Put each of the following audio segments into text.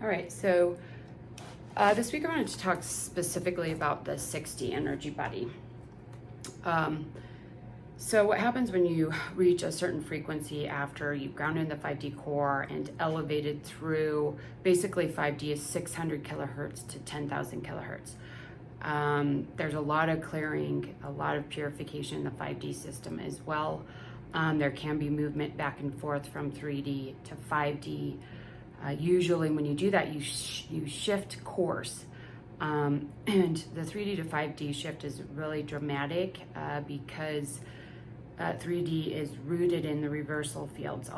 All right, so this week I wanted to talk specifically about the 6D energy body. So what happens when you reach a certain frequency after you've grounded in the 5D core and elevated through, basically 5D is 600 kilohertz to 10,000 kilohertz. There's a lot of clearing, a lot of purification in the 5D system as well. There can be movement back and forth from 3D to 5D. Usually when you do that, you shift course. And the 3D to 5D shift is really dramatic because 3D is rooted in the reversal fields.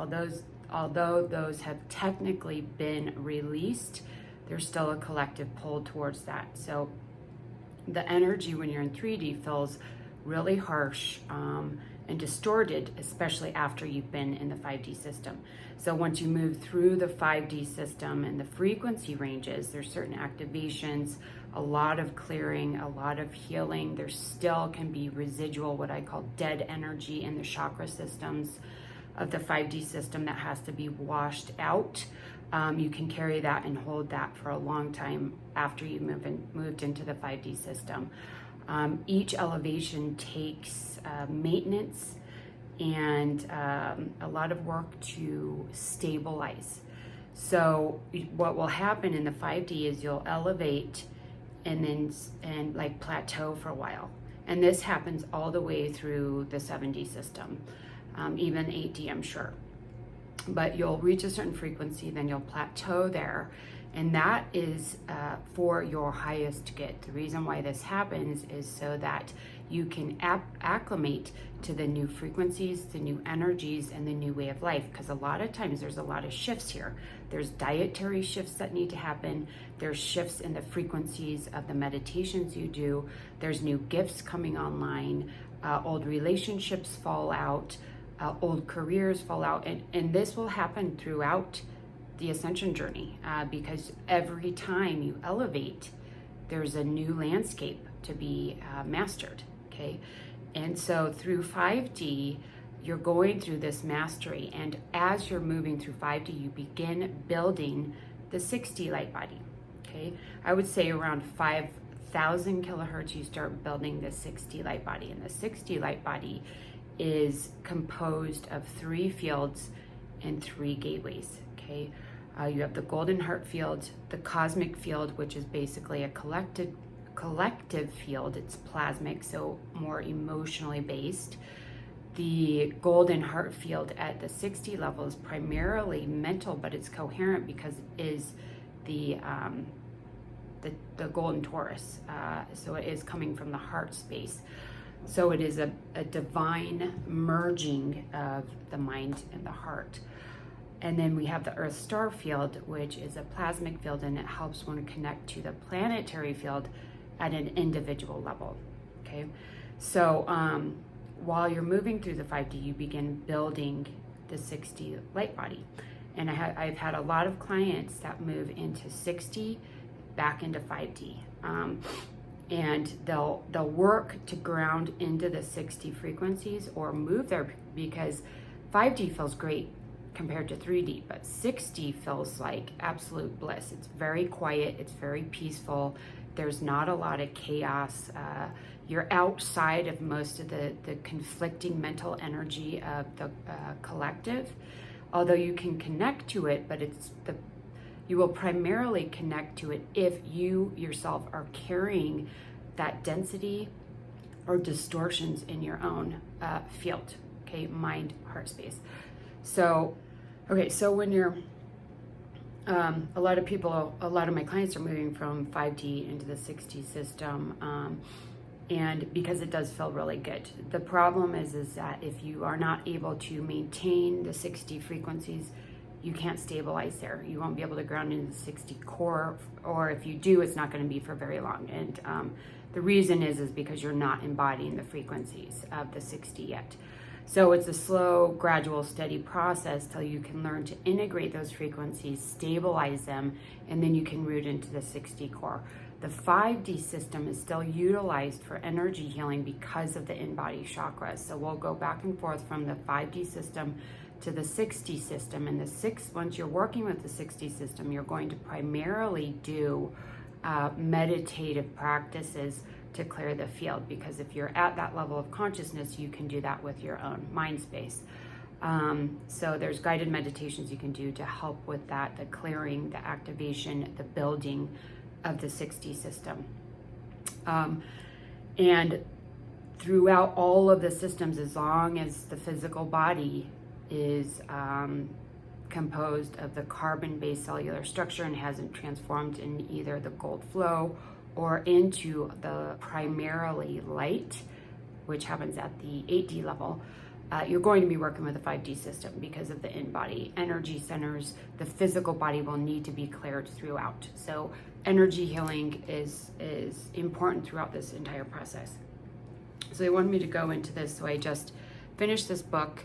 Although those have technically been released, there's still a collective pull towards that. So the energy when you're in 3D feels really harsh and distorted, especially after you've been in the 5D system. So once you move through the 5D system and the frequency ranges, there's certain activations, a lot of clearing, a lot of healing. There still can be residual, what I call dead energy in the chakra systems of the 5D system that has to be washed out. You can carry that and hold that for a long time after you've moved into the 5D system. Each elevation takes maintenance and a lot of work to stabilize. So what will happen in the 5D is you'll elevate and like plateau for a while. And this happens all the way through the 7D system, even 8D, I'm sure. But you'll reach a certain frequency, then you'll plateau there. And that is for your highest good. The reason why this happens is so that you can acclimate to the new frequencies, the new energies, and the new way of life. Because a lot of times there's a lot of shifts here. There's dietary shifts that need to happen. There's shifts in the frequencies of the meditations you do. There's new gifts coming online. Old relationships fall out. Old careers fall out. And this will happen throughout the ascension journey because every time you elevate, there's a new landscape to be mastered, okay? And so through 5D, you're going through this mastery, and as you're moving through 5D, you begin building the 6D light body, okay? I would say around 5,000 kilohertz, you start building the 6D light body, and the 6D light body is composed of 3 fields and 3 gateways, okay? You have the golden heart field, the cosmic field, which is basically a collective field. It's plasmic, so more emotionally based. The golden heart field at the 6D level is primarily mental, but it's coherent because it is the golden Taurus. So it is coming from the heart space. So it is a divine merging of the mind and the heart. And then we have the Earth star field, which is a plasmic field, and it helps one connect to the planetary field at an individual level, okay? So while you're moving through the 5D, you begin building the 6D light body. And I've had a lot of clients that move into 6D, back into 5D. And they'll work to ground into the 6D frequencies or move there because 5D feels great compared to 3D, but 6D feels like absolute bliss. It's very quiet, it's very peaceful, there's not a lot of chaos. You're outside of most of the conflicting mental energy of the collective, although you can connect to it, but you will primarily connect to it if you yourself are carrying that density or distortions in your own field, okay, mind, heart space. So, okay, so when you're, a lot of my clients are moving from 5D into the 6D system, and because it does feel really good. The problem is that if you are not able to maintain the 6D frequencies, you can't stabilize there. You won't be able to ground into the 6D core, or if you do, it's not going to be for very long. And the reason is because you're not embodying the frequencies of the 6D yet. So it's a slow, gradual, steady process till you can learn to integrate those frequencies, stabilize them, and then you can root into the 6D core. The 5D system is still utilized for energy healing because of the in-body chakras. So we'll go back and forth from the 5D system to the 60 system. And once you're working with the 60 system, you're going to primarily do meditative practices to clear the field, because if you're at that level of consciousness, you can do that with your own mind space. So there's guided meditations you can do to help with that, the clearing, the activation, the building of the 60 system. And throughout all of the systems, as long as the physical body is composed of the carbon-based cellular structure and hasn't transformed in either the gold flow or into the primarily light, which happens at the 8D level, you're going to be working with a 5D system because of the in-body energy centers. The physical body will need to be cleared throughout. So energy healing is important throughout this entire process. So they wanted me to go into this, so I just finished this book,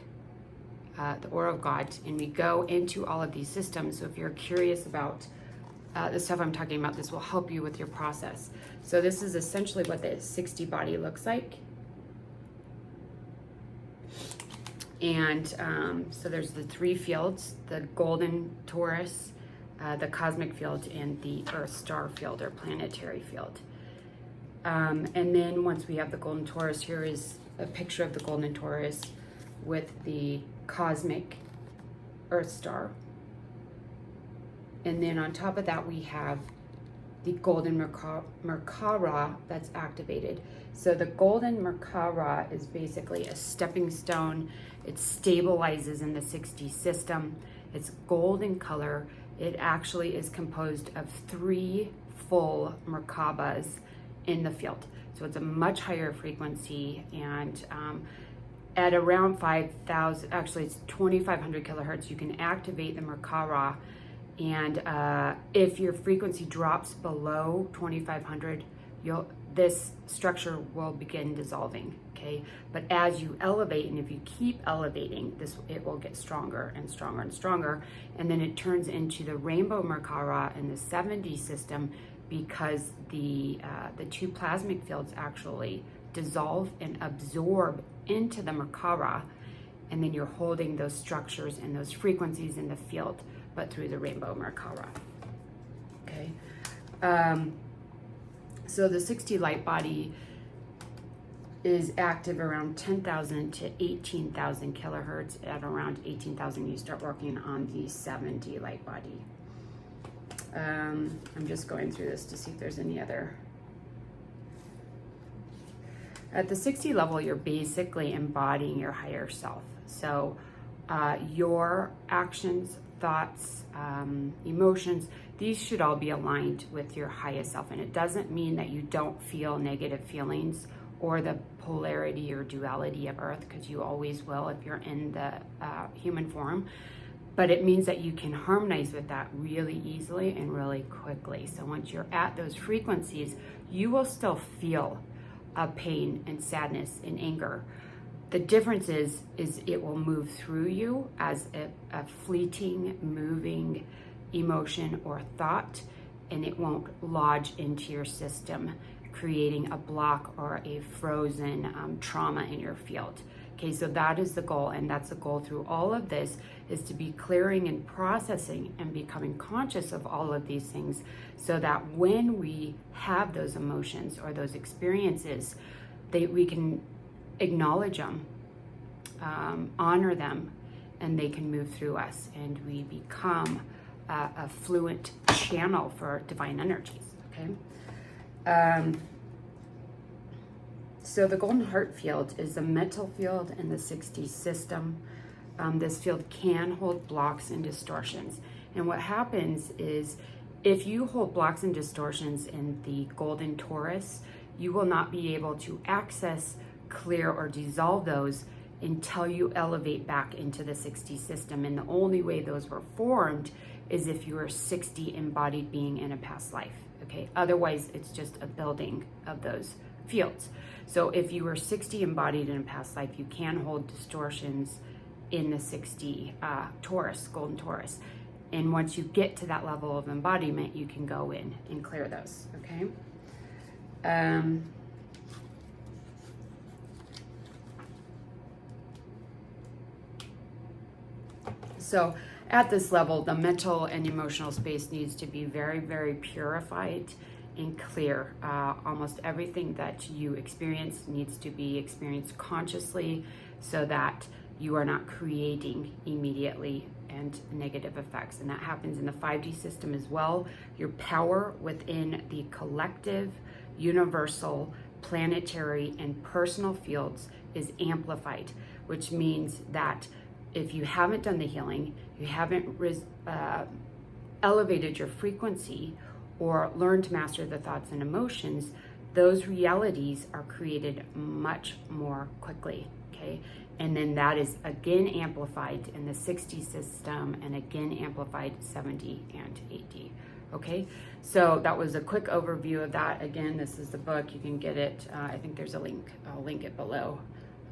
The Aura of God, and we go into all of these systems. So if you're curious about the stuff I'm talking about, this will help you with your process. So this is essentially what the 60 body looks like. And so there's the 3 fields: the golden torus, the cosmic field, and the earth star field or planetary field. And then once we have the golden torus, here is a picture of the golden torus with the cosmic earth star. And then on top of that, we have the golden Merkaba that's activated. So the golden Merkaba is basically a stepping stone. It stabilizes in the 60 system. It's gold in color. It actually is composed of 3 full Merkabas in the field. So it's a much higher frequency, and at around 5,000, actually it's 2,500 kilohertz, you can activate the Merkaba. And if your frequency drops below 2,500, this structure will begin dissolving, okay? But as you elevate, and if you keep elevating, it will get stronger and stronger and stronger, and then it turns into the rainbow Merkaba in the 70 system, because the 2 plasmic fields actually dissolve and absorb into the Merkaba, and then you're holding those structures and those frequencies in the field, but through the rainbow Merkaba. Okay. So the 60 light body is active around 10,000 to 18,000 kilohertz. At around 18,000, you start working on the 70 light body. I'm just going through this to see if there's any other. At the 60 level, you're basically embodying your higher self. So your actions, thoughts, emotions, these should all be aligned with your highest self. And it doesn't mean that you don't feel negative feelings or the polarity or duality of earth, because you always will if you're in the human form. But it means that you can harmonize with that really easily and really quickly. So once you're at those frequencies, you will still feel pain and sadness and anger. The difference is it will move through you as a fleeting, moving emotion or thought, and it won't lodge into your system, creating a block or a frozen trauma in your field. Okay, so that is the goal, and that's the goal through all of this, is to be clearing and processing and becoming conscious of all of these things, so that when we have those emotions or those experiences, we can acknowledge them, honor them, and they can move through us, and we become a fluent channel for divine energies, okay? So the golden heart field is a mental field in the 60 system. This field can hold blocks and distortions. And what happens is, if you hold blocks and distortions in the golden torus, you will not be able to access, clear, or dissolve those until you elevate back into the 60 system. And the only way those were formed is if you were 60 embodied being in a past life, okay? Otherwise, it's just a building of those fields. So if you were 60 embodied in a past life, you can hold distortions in the 60 torus, golden torus. And once you get to that level of embodiment, you can go in and clear those, okay? So at this level, the mental and emotional space needs to be very, very purified and clear. Almost everything that you experience needs to be experienced consciously so that you are not creating immediately and negative effects. And that happens in the 5D system as well. Your power within the collective, universal, planetary, and personal fields is amplified, which means that if you haven't done the healing, you haven't elevated your frequency or learned to master the thoughts and emotions, those realities are created much more quickly, okay? And then that is again amplified in the 6D system and again amplified 7D and 8D, okay? So that was a quick overview of that. Again, this is the book. You can get it. I think there's a link. I'll link it below.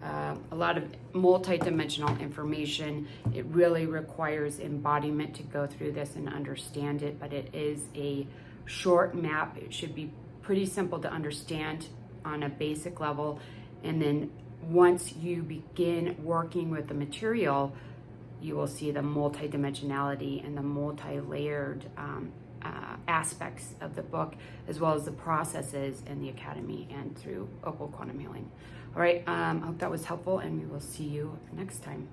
A lot of multi-dimensional information. It really requires embodiment to go through this and understand it, but it is a short map. It should be pretty simple to understand on a basic level. And then once you begin working with the material, you will see the multi-dimensionality and the multi-layered aspects of the book, as well as the processes in the Academy and through Opal Quantum Healing. All right, I hope that was helpful, and we will see you next time.